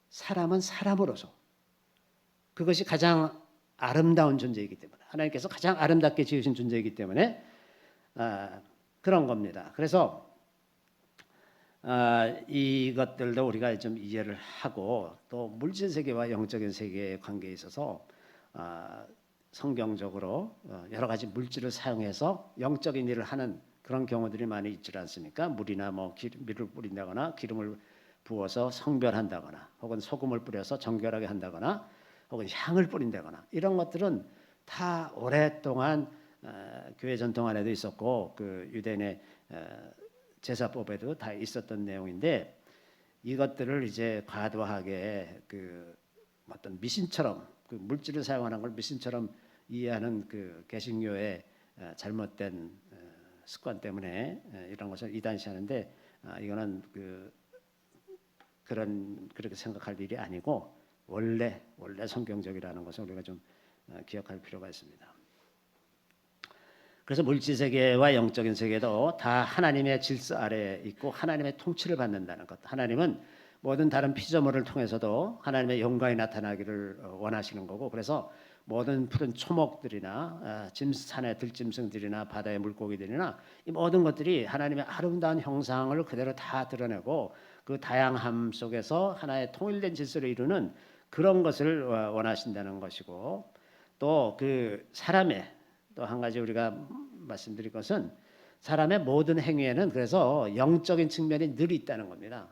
사람은 사람으로서 그것이 가장 아름다운 존재이기 때문에 하나님께서 가장 아름답게 지으신 존재이기 때문에 그런 겁니다. 그래서 이것들도 우리가 좀 이해를 하고 또 물질 세계와 영적인 세계의 관계에 있어서 성경적으로 여러 가지 물질을 사용해서 영적인 일을 하는 그런 경우들이 많이 있지 않습니까? 물이나 뭐 밀을 뿌린다거나 기름을 부어서 성별한다거나 혹은 소금을 뿌려서 정결하게 한다거나 혹은 향을 뿌린다거나 이런 것들은 다 오랫동안 교회 전통 안에도 있었고 그 유대인의 제사법에도 다 있었던 내용인데 이것들을 이제 과도하게 그 어떤 미신처럼 그 물질을 사용하는 걸 미신처럼 이해하는 그 개신교의 잘못된 습관 때문에 이런 것을 이단시하는데 이거는 그렇게 생각할 일이 아니고 원래 성경적이라는 것을 우리가 좀 기억할 필요가 있습니다. 그래서 물질 세계와 영적인 세계도 다 하나님의 질서 아래에 있고 하나님의 통치를 받는다는 것. 하나님은 모든 다른 피조물을 통해서도 하나님의 영광이 나타나기를 원하시는 거고 그래서 모든 푸른 초목들이나 산의 들짐승들이나 바다의 물고기들이나 이 모든 것들이 하나님의 아름다운 형상을 그대로 다 드러내고 그 다양함 속에서 하나의 통일된 질서를 이루는 그런 것을 원하신다는 것이고 또 그 사람의 또 한 가지 우리가 말씀드릴 것은 사람의 모든 행위에는 그래서 영적인 측면이 늘 있다는 겁니다.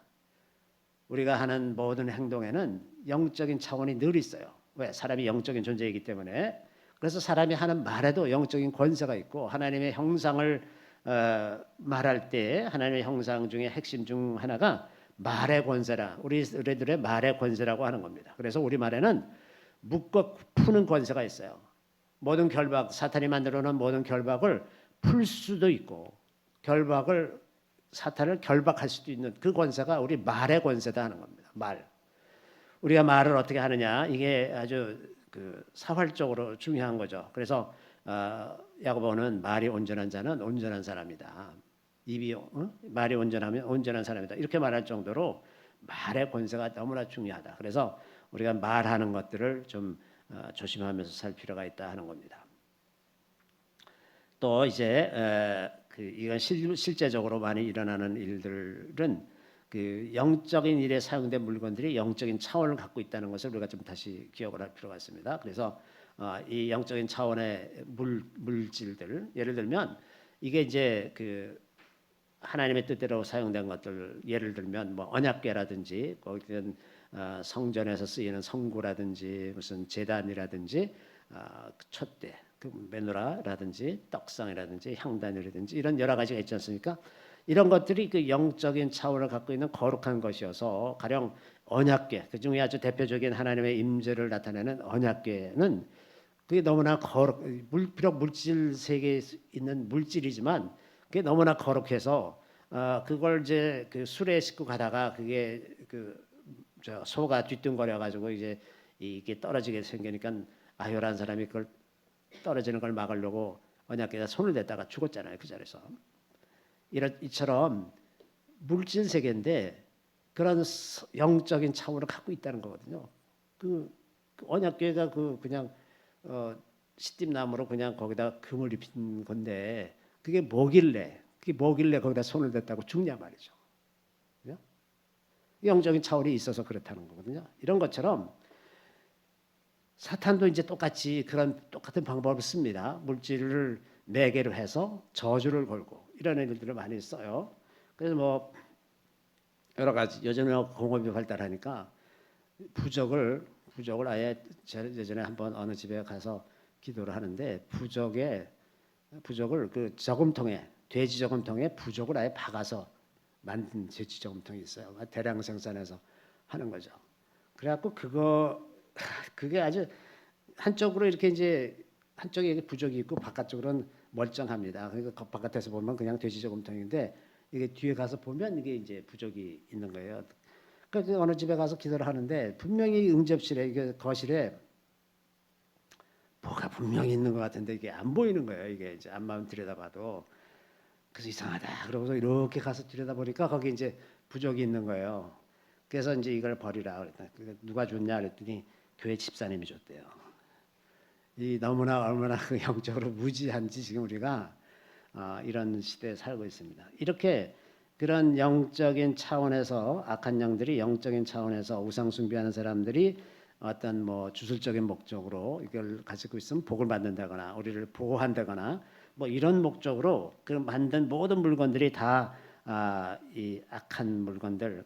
우리가 하는 모든 행동에는 영적인 차원이 늘 있어요. 왜? 사람이 영적인 존재이기 때문에. 그래서 사람이 하는 말에도 영적인 권세가 있고 하나님의 형상을 말할 때 하나님의 형상 중에 핵심 중 하나가 말의 권세라. 우리들의 말의 권세라고 하는 겁니다. 그래서 우리 말에는 묶어 푸는 권세가 있어요. 모든 결박, 사탄이 만들어 놓은 모든 결박을 풀 수도 있고 사탄을 결박할 수도 있는 그 권세가 우리 말의 권세다 하는 겁니다. 말. 우리가 말을 어떻게 하느냐 이게 아주 사활적으로 중요한 거죠. 그래서 야고보는 말이 온전한 자는 온전한 사람이다. 입이 말이 온전하면 온전한 사람이다. 이렇게 말할 정도로 말의 권세가 너무나 중요하다. 그래서 우리가 말하는 것들을 좀 조심하면서 살 필요가 있다 하는 겁니다. 또 이제 이건 실제적으로 많이 일어나는 일들은 그 영적인 일에 사용된 물건들이 영적인 차원을 갖고 있다는 것을 우리가 좀 다시 기억을 할 필요가 있습니다. 그래서 이 영적인 차원의 물질들 예를 들면 이게 이제 그 하나님의 뜻대로 사용된 것들 예를 들면 뭐 언약궤라든지 거기든 성전에서 쓰이는 성구라든지 무슨 제단이라든지 촛대, 그 메노라라든지 떡상이라든지 향단이라든지 이런 여러 가지가 있지 않습니까? 이런 것들이 그 영적인 차원을 갖고 있는 거룩한 것이어서 가령 언약궤 그 중에 아주 대표적인 하나님의 임재를 나타내는 언약궤는 그게 너무나 비록 물질 세계에 있는 물질이지만 그게 너무나 거룩해서 그걸 이제 그 수레에 싣고 가다가 그게 소가 뒤뚱거려 가지고 이제 이게 떨어지게 생기니까 아효라는 사람이 그걸 떨어지는 걸 막으려고 언약궤에다 손을 댔다가 죽었잖아요. 그 자리에서. 이처럼 물질 세계인데 그런 영적인 차원을 갖고 있다는 거거든요. 그 언약궤가 그냥 시띠나무로 그냥 거기다 금을 입힌 건데 그게 뭐길래 거기다 손을 댔다고 죽냐 말이죠. 그죠? 영적인 차원이 있어서 그렇다는 거거든요. 이런 것처럼 사탄도 이제 똑같이 그런 똑같은 방법을 씁니다. 물질을 매개로 해서 저주를 걸고 이런 일들을 많이 써요. 그래서 뭐 여러 가지 요즘에 공업이 발달하니까 부적을 아예 예전에 한번 어느 집에 가서 기도를 하는데 부적을 그 저금통에 돼지 저금통에 부적을 아예 박아서 만든 돼지 저금통이 있어요. 대량 생산해서 하는 거죠. 그래갖고 그게 아주 한쪽으로 이렇게 이제 한쪽에 부족이 있고 바깥쪽으로는 멀쩡합니다. 그러니까 바깥에서 보면 그냥 돼지저금통인데 이게 뒤에 가서 보면 이게 이제 부족이 있는 거예요. 그러니까 어느 집에 가서 기도를 하는데 분명히 응접실에 이게 거실에 뭐가 분명히 있는 것 같은데 이게 안 보이는 거예요. 이게 이제 앞마음 들여다봐도 그래서 이상하다. 그러고서 이렇게 가서 들여다보니까 거기 이제 부족이 있는 거예요. 그래서 이제 이걸 버리라 그랬더니 누가 줬냐 그랬더니 교회 집사님이 줬대요. 이 너무나 얼마나 그 영적으로 무지한지 지금 우리가 이런 시대에 살고 있습니다. 이렇게 그런 영적인 차원에서 악한 영들이 영적인 차원에서 우상 숭배하는 사람들이 어떤 뭐 주술적인 목적으로 이걸 가지고 있으면 복을 받는다거나 우리를 보호한다거나 뭐 이런 목적으로 그 만든 모든 물건들이 다 이 악한 물건들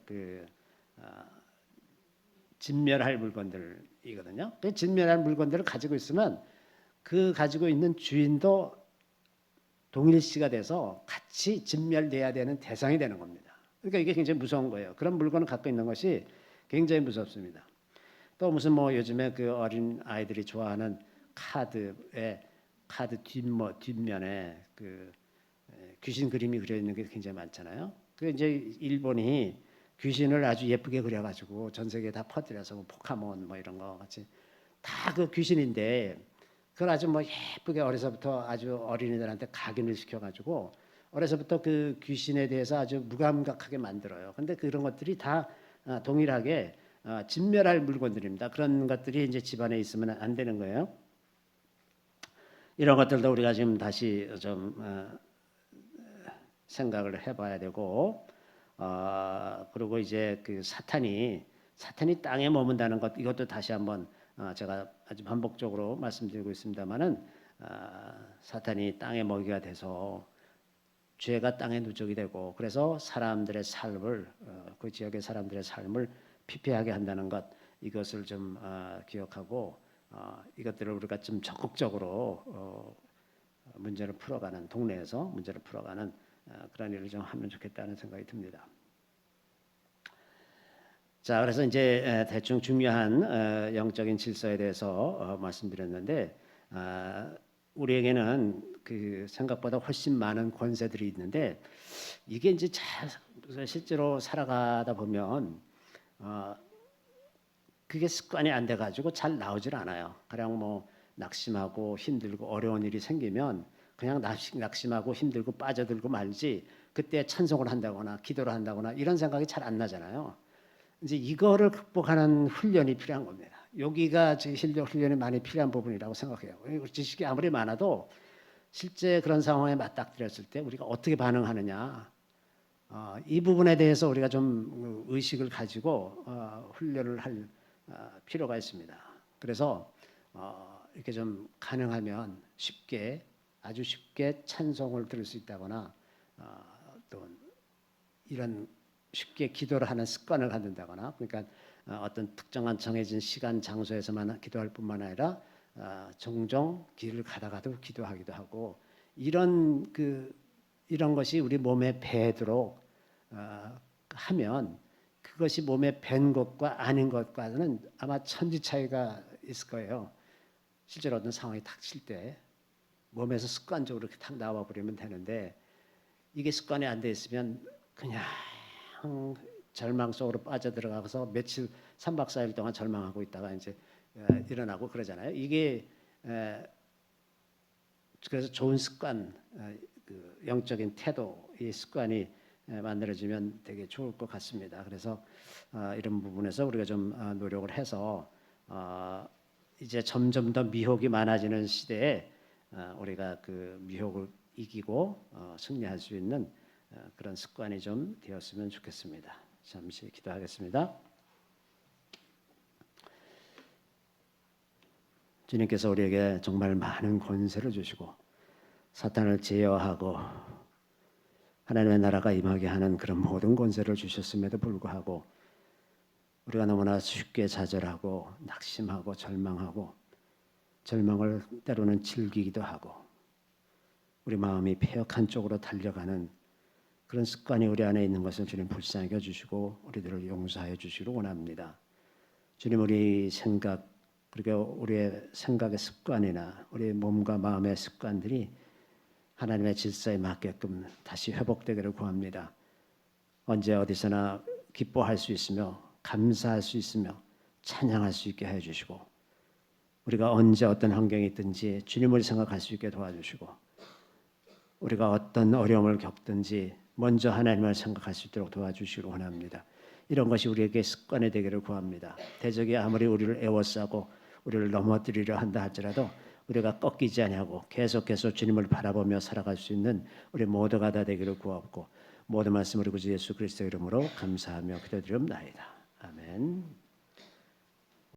진멸할 물건들이거든요. 그 진멸할 물건들을 가지고 있으면 그 가지고 있는 주인도 동일시가 돼서 같이 진멸돼야 되는 대상이 되는 겁니다. 그러니까 이게 굉장히 무서운 거예요. 그런 물건을 갖고 있는 것이 굉장히 무섭습니다. 또 무슨 뭐 요즘에 그 어린 아이들이 좋아하는 카드 뒷면에 그 귀신 그림이 그려 있는 게 굉장히 많잖아요. 그 이제 일본이 귀신을 아주 예쁘게 그려가지고 전 세계에 다 퍼뜨려서 뭐 포카몬 뭐 이런 거 같이 다 그 귀신인데 그걸 아주 뭐 예쁘게 어려서부터 아주 어린이들한테 각인을 시켜가지고 어려서부터 그 귀신에 대해서 아주 무감각하게 만들어요. 근데 그런 것들이 다 동일하게 진멸할 물건들입니다. 그런 것들이 이제 집안에 있으면 안 되는 거예요. 이런 것들도 우리가 지금 다시 좀 생각을 해봐야 되고, 그리고 이제 그 사탄이 땅에 머문다는 것 이것도 다시 한번 제가 아주 반복적으로 말씀드리고 있습니다만은 사탄이 땅의 먹이가 돼서 죄가 땅에 누적이 되고 그래서 사람들의 삶을 그 지역의 사람들의 삶을 피폐하게 한다는 것 이것을 좀 기억하고 이것들을 우리가 좀 적극적으로 문제를 풀어가는 동네에서 문제를 풀어가는 그런 일을 좀 하면 좋겠다는 생각이 듭니다. 자, 그래서 이제 대충 중요한 영적인 질서에 대해서 말씀드렸는데 우리에게는 그 생각보다 훨씬 많은 권세들이 있는데 이게 이제 실제로 살아가다 보면 그게 습관이 안 돼가지고 잘 나오질 않아요. 가령 뭐 낙심하고 힘들고 어려운 일이 생기면 그냥 낙심하고 힘들고 빠져들고 말지 그때 찬송을 한다거나 기도를 한다거나 이런 생각이 잘 안 나잖아요. 이제 이거를 극복하는 훈련이 필요한 겁니다. 여기가 훈련이 많이 필요한 부분이라고 생각해요. 지식이 아무리 많아도 실제 그런 상황에 맞닥뜨렸을 때 우리가 어떻게 반응하느냐 이 부분에 대해서 우리가 좀 의식을 가지고 훈련을 할 필요가 있습니다. 그래서 이렇게 좀 가능하면 아주 쉽게 찬송을 들을 수 있다거나 또 이런 쉽게 기도를 하는 습관을 갖는다거나 그러니까 어떤 특정한 정해진 시간 장소에서만 기도할 뿐만 아니라 종종 길을 가다가도 기도하기도 하고 이런 것이 우리 몸에 배도록 하면 그것이 몸에 밴 것과 아닌 것과는 아마 천지 차이가 있을 거예요. 실제로 어떤 상황이 닥칠 때 몸에서 습관적으로 이렇게 탁 나와 버리면 되는데 이게 습관이 안 돼 있으면 그냥 절망 속으로 빠져들어가서 며칠 3박 4일 동안 절망하고 있다가 이제 일어나고 그러잖아요. 이게 그래서 좋은 습관, 영적인 태도, 이 습관이 만들어지면 되게 좋을 것 같습니다. 그래서 이런 부분에서 우리가 좀 노력을 해서 이제 점점 더 미혹이 많아지는 시대에 우리가 그 미혹을 이기고 승리할 수 있는 그런 습관이 좀 되었으면 좋겠습니다. 잠시 기도하겠습니다. 주님께서 우리에게 정말 많은 권세를 주시고 사탄을 제어하고 하나님의 나라가 임하게 하는 그런 모든 권세를 주셨음에도 불구하고 우리가 너무나 쉽게 좌절하고 낙심하고 절망하고 절망을 때로는 즐기기도 하고 우리 마음이 폐역한 쪽으로 달려가는 그런 습관이 우리 안에 있는 것을 주님 불쌍히 여주시고 우리들을 용서하여 주시기를 원합니다. 주님, 우리 생각 그리고 우리의 생각의 습관이나 우리 몸과 마음의 습관들이 하나님의 질서에 맞게끔 다시 회복되기를 구합니다. 언제 어디서나 기뻐할 수 있으며 감사할 수 있으며 찬양할 수 있게 해주시고, 우리가 언제 어떤 환경이 있든지 주님을 생각할 수 있게 도와주시고, 우리가 어떤 어려움을 겪든지 먼저 하나님을 생각할 수 있도록 도와주시기를 원합니다. 이런 것이 우리에게 습관이 되기를 구합니다. 대적이 아무리 우리를 애워싸고 우리를 넘어뜨리려 한다 할지라도 우리가 꺾이지 아니하고 계속해서 주님을 바라보며 살아갈 수 있는 우리 모두가 다 되기를 구하고, 모든 말씀 우리 구주 예수 그리스도의 이름으로 감사하며 기도드리옵나이다. 아멘.